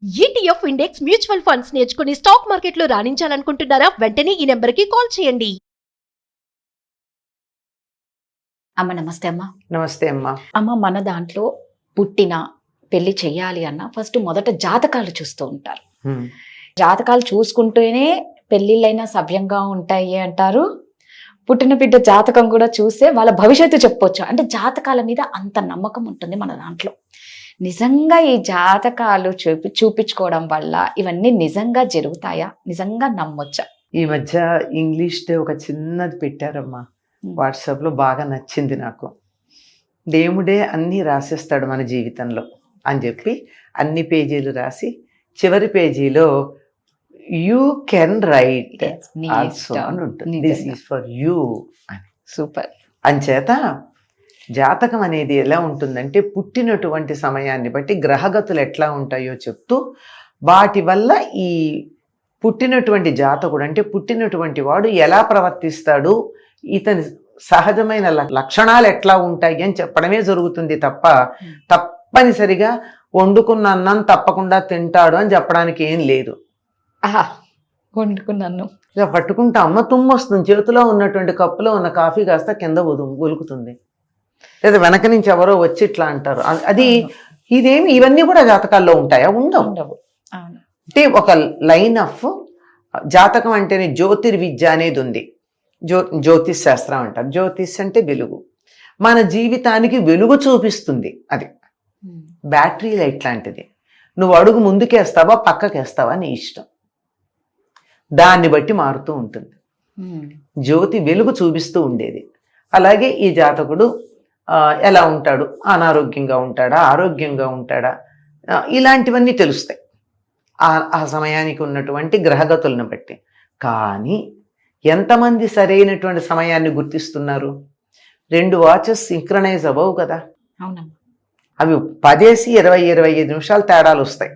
ETF index mutual funds నేర్చుకుని stock మార్కెట్లో రాణించాలనుకుంటున్నారా? వెంటనే ఈ నెంబర్కి కాల్ చేయండి. అమ్మ నమస్తే అమ్మ. నమస్తే అమ్మా. అమ్మ, మన దాంట్లో పుట్టిన పెళ్లి చెయ్యాలి అన్న ఫస్ట్ మొదట జాతకాలు చూస్తూ ఉంటారు. జాతకాలు చూసుకుంటూనే పెళ్లిళ్ళైనా సవ్యంగా ఉంటాయి అంటారు. పుట్టిన బిడ్డ జాతకం కూడా చూస్తే వాళ్ళ భవిష్యత్తు చెప్పొచ్చు. అంటే జాతకాల మీద అంత నమ్మకం ఉంటుంది మన దాంట్లో. నిజంగా ఈ జాతకాలు చూపించుకోవడం వల్ల ఇవన్నీ నిజంగా జరుగుతాయా? నిజంగా నమ్మొచ్చా? ఈ మధ్య ఇంగ్లీష్ డే ఒక చిన్నది పెట్టారమ్మా వాట్సాప్లో, బాగా నచ్చింది నాకు. దేవుడే అన్నీ రాసేస్తాడు మన జీవితంలో అని చెప్పి అన్ని పేజీలు రాసి చివరి పేజీలో యూ కెన్ రైట్ ఆల్సో అని ఉంటుంది. దిస్ ఈజ్ ఫర్ యూ అని. సూపర్. అంచేత జాతకం అనేది ఎలా ఉంటుందంటే పుట్టినటువంటి సమయాన్ని బట్టి గ్రహగతులు ఎట్లా ఉంటాయో చెప్తూ వాటి వల్ల ఈ పుట్టినటువంటి జాతకుడు అంటే పుట్టినటువంటి వాడు ఎలా ప్రవర్తిస్తాడు, ఇతని సహజమైన లక్షణాలు ఎట్లా ఉంటాయి అని చెప్పడమే జరుగుతుంది తప్ప తప్పనిసరిగా వండుకున్న అన్నం తప్పకుండా తింటాడు అని చెప్పడానికి ఏం లేదు. వండుకున్నాను ఇక పట్టుకుంటే అమ్మ తుమ్ము వస్తుంది, చేతిలో ఉన్నటువంటి కప్పులో ఉన్న కాఫీ కాస్త కింద ఒలుకుతుంది, లేదా వెనక నుంచి ఎవరో వచ్చి ఇట్లా అంటారు. అది ఇదేమి ఇవన్నీ కూడా జాతకాల్లో ఉంటాయా? ఉండవు. అంటే ఒక లైన్ ఆఫ్ జాతకం అంటేనే జ్యోతిర్విద్య అనేది ఉంది. జ్యోతిష్ శాస్త్రం అంటారు. జ్యోతిష్ అంటే వెలుగు, మన జీవితానికి వెలుగు చూపిస్తుంది. అది బ్యాటరీ లైట్ లాంటిది. నువ్వు అడుగు ముందుకేస్తావా పక్కకేస్తావా నీ ఇష్టం, దాన్ని బట్టి మారుతూ ఉంటుంది. జ్యోతి వెలుగు చూపిస్తూ ఉండేది. అలాగే ఈ జాతకుడు ఎలా ఉంటాడు, అనారోగ్యంగా ఉంటాడా ఆరోగ్యంగా ఉంటాడా, ఇలాంటివన్నీ తెలుస్తాయి ఆ సమయానికి ఉన్నటువంటి గ్రహగతులను బట్టి. కానీ ఎంతమంది సరైనటువంటి సమయాన్ని గుర్తిస్తున్నారు? 2 వాచెస్ సింక్రనైజ్ అవ్వవు కదా. అవి 10-20-25 నిమిషాలు తేడాలు వస్తాయి.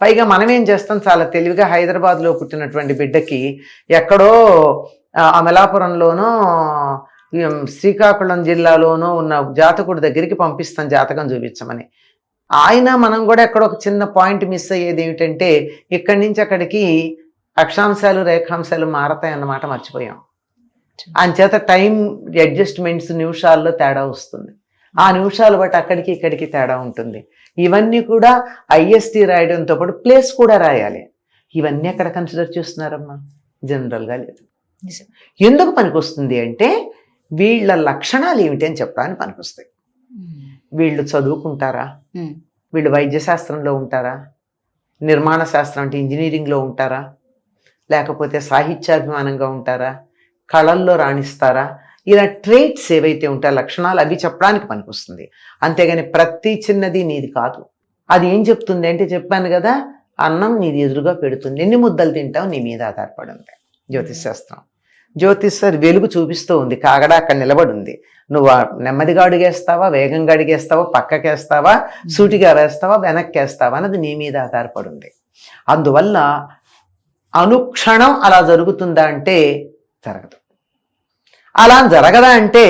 పైగా మనం ఏం చేస్తాం, చాలా తెలివిగా హైదరాబాద్లో పుట్టినటువంటి బిడ్డకి ఎక్కడో అమలాపురంలోనో శ్రీకాకుళం జిల్లాలోనో ఉన్న జాతకుడి దగ్గరికి పంపిస్తాం జాతకం చూపించమని. మనం కూడా ఎక్కడో ఒక చిన్న పాయింట్ మిస్ అయ్యేది ఏమిటంటే ఇక్కడి నుంచి అక్కడికి అక్షాంశాలు రేఖాంశాలు మారతాయి అన్నమాట మర్చిపోయాం. అంచేత టైం అడ్జస్ట్మెంట్స్ నిమిషాల్లో తేడా వస్తుంది. ఆ నిమిషాలు బట్టి అక్కడికి ఇక్కడికి తేడా ఉంటుంది. ఇవన్నీ కూడా ఐఎస్టీ రాయడంతో పాటు ప్లేస్ కూడా రాయాలి. ఇవన్నీ ఎక్కడ కన్సిడర్ చేస్తున్నారమ్మా? జనరల్గా లేదు. ఎందుకు పనికొస్తుంది అంటే వీళ్ళ లక్షణాలు ఏమిటి అని చెప్పడానికి పనికొస్తాయి. వీళ్ళు చదువుకుంటారా, వీళ్ళు వైద్యశాస్త్రంలో ఉంటారా, నిర్మాణ శాస్త్రం అంటే ఇంజనీరింగ్లో ఉంటారా, లేకపోతే సాహిత్యాభిమానంగా ఉంటారా, కళల్లో రాణిస్తారా, ఇలా ట్రేట్స్ ఏవైతే ఉంటాయో లక్షణాలు అవి చెప్పడానికి పనికొస్తుంది. అంతేగాని ప్రతి చిన్నది నీది కాదు. అది ఏం చెప్తుంది అంటే చెప్పాను కదా, అన్నం నీది ఎదురుగా పెడుతుంది, ఎన్ని ముద్దలు తింటావు నీ మీద ఆధారపడి ఉంది జ్యోతిష్ శాస్త్రం. జ్యోతిష్ వెలుగు చూపిస్తూ ఉంది, కాగడా అక్కడ నిలబడి ఉంది. నువ్వు నెమ్మదిగా అడుగేస్తావా, వేగంగా అడిగేస్తావా, పక్కకేస్తావా, సూటిగా వేస్తావా, వెనక్కేస్తావా అన్నది నీ మీద ఆధారపడి ఉంది. అందువల్ల అనుక్షణం అలా జరుగుతుందా అంటే జరగదు. అలా జరగదా అంటే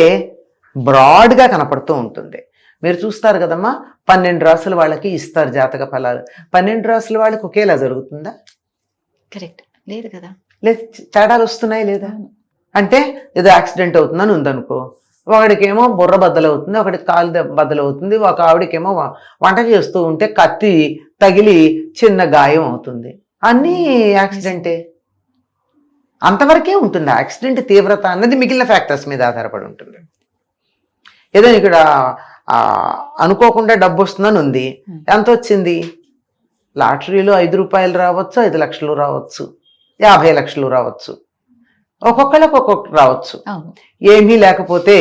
బ్రాడ్గా కనపడుతూ ఉంటుంది. మీరు చూస్తారు కదమ్మా, 12 రాసుల వాళ్ళకి ఇస్తారు జాతక ఫలాలు. 12 రాసుల వాళ్ళకి ఒకేలా జరుగుతుందా? కరెక్ట్ లేదు కదా. లేదు, తేడాలు వస్తున్నాయి లేదా? అంటే ఏదో యాక్సిడెంట్ అవుతుందని ఉందనుకో, ఒకడికేమో బుర్ర బద్దలవుతుంది, ఒకడికి కాలు బద్దలవుతుంది, ఒక ఆవిడకేమో వంట చేస్తూ ఉంటే కత్తి తగిలి చిన్న గాయం అవుతుంది. అన్నీ యాక్సిడెంటే. అంతవరకే ఉంటుంది. యాక్సిడెంట్ తీవ్రత అన్నది మిగిలిన ఫ్యాక్టర్స్ మీద ఆధారపడి ఉంటుంది. ఏదో ఇక్కడ అనుకోకుండా డబ్బు వస్తుందని ఉంది, ఎంత వచ్చింది? లాటరీలో 5 రూపాయలు రావచ్చు, 5 లక్షలు రావచ్చు, 50 లక్షలు రావచ్చు, ఒక్కొక్కళ్ళకి ఒక్కొక్కటి రావచ్చు. ఏమీ లేకపోతే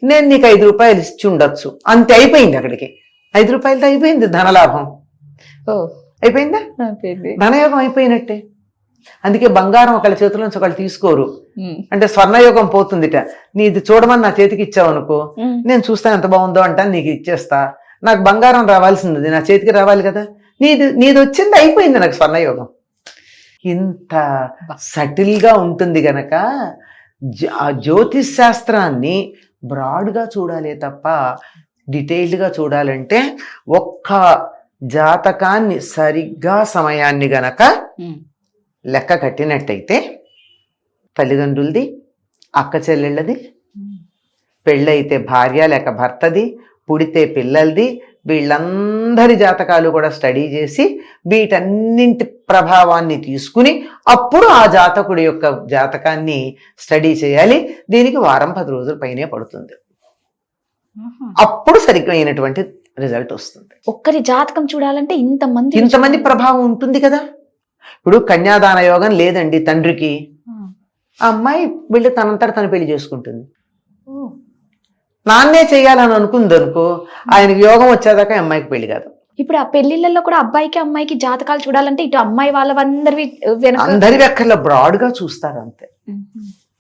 నేను నీకు 5 రూపాయలు ఇచ్చి ఉండొచ్చు, అంతే, అయిపోయింది. అక్కడికి 5 రూపాయలతో అయిపోయింది ధనలాభం. అయిపోయిందా? ధనయోగం అయిపోయినట్టే. అందుకే బంగారం ఒకళ్ళ చేతుల నుంచి ఒకళ్ళు తీసుకోరు. అంటే స్వర్ణయోగం పోతుందిట. నీది చూడమని నా చేతికి ఇచ్చావు అనుకో, నేను చూస్తాను ఎంత బాగుందో అంటాను, నీకు ఇచ్చేస్తా. నాకు బంగారం రావాల్సింది నా చేతికి రావాలి కదా, నీది వచ్చింది, అయిపోయింది నాకు స్వర్ణయోగం. ఇంత సటిల్గా ఉంటుంది గనక జ్యోతిష్ శాస్త్రాన్ని బ్రాడ్గా చూడాలి తప్ప డీటెయిల్డ్గా చూడాలంటే ఒక్క జాతకాన్ని సరిగ్గా సమయాన్ని గనక లెక్క కట్టినట్టయితే తల్లిదండ్రులది, అక్క చెల్లెళ్ళది, పెళ్ళైతే భార్య లేక భర్తది, పుడితే పిల్లలది, వీళ్ళందరి జాతకాలు కూడా స్టడీ చేసి వీటన్నింటి ప్రభావాన్ని తీసుకుని అప్పుడు ఆ జాతకుడి యొక్క జాతకాన్ని స్టడీ చేయాలి. దీనికి 10 రోజుల పైనే పడుతుంది. అప్పుడు సరిగ్గా రిజల్ట్ వస్తుంది. ఒక్కరి జాతకం చూడాలంటే ఇంతమంది ప్రభావం ఉంటుంది కదా. ఇప్పుడు కన్యాదాన యోగం లేదండి తండ్రికి, ఆ అమ్మాయి వీళ్ళు తనంతట తను పెళ్లి చేసుకుంటుంది. నాన్నే చేయాలని అనుకుంది అనుకో, ఆయనకి యోగం వచ్చేదాకా అమ్మాయికి పెళ్లి కాదు. ఇప్పుడు ఆ పెళ్లిళ్ళలో కూడా అబ్బాయికి అమ్మాయికి జాతకాలు చూడాలంటే ఇటు అమ్మాయి వాళ్ళందరివి అందరి వెక్కర్లో బ్రాడ్ గా చూస్తారు అంతే.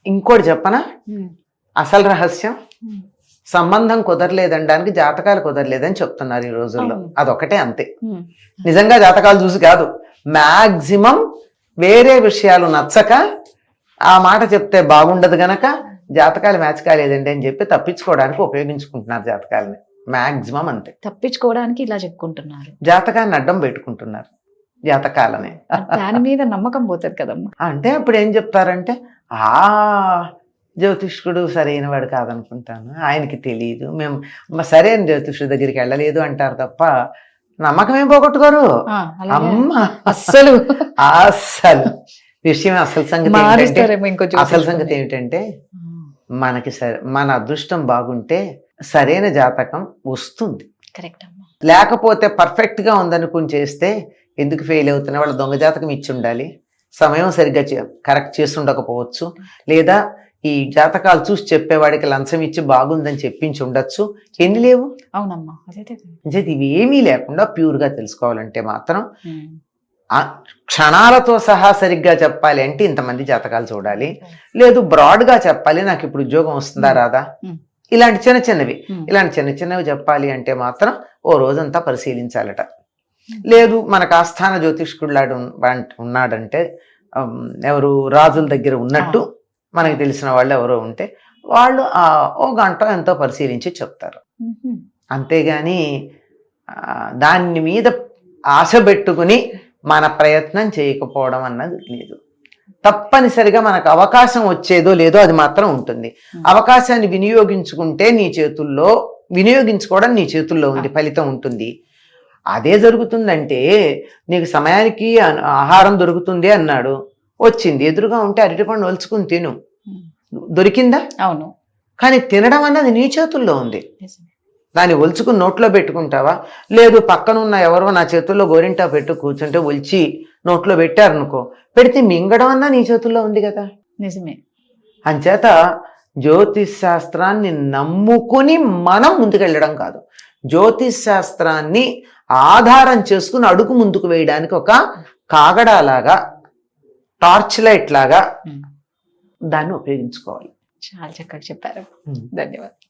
ఇంకోటి చెప్పనా, అసలు రహస్యం సంబంధం కుదరలేదనడానికి జాతకాలు కుదరలేదని చెప్తున్నారు ఈ రోజుల్లో. అదొకటే అంతే. నిజంగా జాతకాలు చూసి కాదు, మ్యాక్సిమం వేరే విషయాలు నచ్చక ఆ మాట చెప్తే బాగుండదు గనక జాతకాలు మ్యాచ్ కాలేదండి అని చెప్పి తప్పించుకోవడానికి ఉపయోగించుకుంటున్నారు జాతకాలని. మ్యాక్సిమం అంతే. తప్పించుకోవడానికి ఇలా చెప్పుకుంటున్నారు, జాతకాన్ని అడ్డం పెట్టుకుంటున్నారు జాతకాలని. దాని మీద నమ్మకం పోతుంది కదమ్మా. అంటే అప్పుడు ఏం చెప్తారంటే, ఆ జ్యోతిష్కుడు సరైన వాడు కాదనుకుంటాను, ఆయనకి తెలియదు, మేము సరైన జ్యోతిష్కుడి దగ్గరికి వెళ్ళలేదు అంటారు తప్ప నమ్మకం ఏం పోగొట్టుకోరు. అమ్మ అస్సలు విషయం అసలు సంగతి ఏమిటంటే మనకి మన అదృష్టం బాగుంటే సరైన జాతకం వస్తుంది. లేకపోతే పర్ఫెక్ట్ గా ఉందనుకుని చేస్తే ఎందుకు ఫెయిల్ అవుతున్నా, వాళ్ళ దొంగ జాతకం ఇచ్చి ఉండాలి, సమయం సరిగ్గా కరెక్ట్ చేసి ఉండకపోవచ్చు, లేదా ఈ జాతకాలు చూసి చెప్పేవాడికి లంచం ఇచ్చి బాగుందని చెప్పించి ఉండొచ్చు. ఎన్ని లేవు. అవునమ్మా. ఇవి ఏమీ లేకుండా ప్యూర్ గా తెలుసుకోవాలంటే మాత్రం క్షణాలతో సహా సరిగ్గా చెప్పాలి అంటే ఇంతమంది జాతకాలు చూడాలి. లేదు బ్రాడ్ గా చెప్పాలి, నాకు ఇప్పుడు ఉద్యోగం వస్తుందా రాదా, ఇలాంటి చిన్న చిన్నవి చెప్పాలి అంటే మాత్రం ఓ రోజంతా పరిశీలించాలట. లేదు మనకు ఆస్థాన జ్యోతిష్కుడు ఉన్నాడంటే, ఎవరు రాజుల దగ్గర ఉన్నట్టు మనకి తెలిసిన వాళ్ళు ఎవరో ఉంటే వాళ్ళు ఓ గంట ఎంతో పరిశీలించి చెప్తారు. అంతేగాని దాని మీద ఆశ పెట్టుకుని మన ప్రయత్నం చేయకపోవడం అన్నది లేదు. తప్పనిసరిగా మనకు అవకాశం వచ్చేదో లేదో అది మాత్రం ఉంటుంది. అవకాశాన్ని వినియోగించుకోవడం నీ చేతుల్లో ఉంది, ఫలితం ఉంటుంది. అదే జరుగుతుందంటే నీకు సమయానికి ఆహారం దొరుకుతుంది అన్నాడు, వచ్చింది, ఎదురుగా ఉంటే అరటిపండు ఒలుచుకుని తిను, దొరికిందా? అవును. కానీ తినడం అన్నది నీ చేతుల్లో ఉంది. దాన్ని ఒలుచుకుని నోట్లో పెట్టుకుంటావా? లేదు పక్కనున్న ఎవరో నా చేతుల్లో గోరింటా పెట్టు కూర్చుంటే ఒలిచి నోట్లో పెట్టారనుకో, పెడితే మింగడం అన్నా నీ చేతుల్లో ఉంది కదా. నిజమే. అంచేత జ్యోతిష్ శాస్త్రాన్ని నమ్ముకుని మనం ముందుకెళ్ళడం కాదు, జ్యోతిష్ శాస్త్రాన్ని ఆధారం చేసుకుని అడుగు ముందుకు వేయడానికి ఒక కాగడాలాగా, టార్చ్ లైట్ లాగా దాన్ని ఉపయోగించుకోవాలి. చాలా చక్కగా చెప్పారు. ధన్యవాదాలు.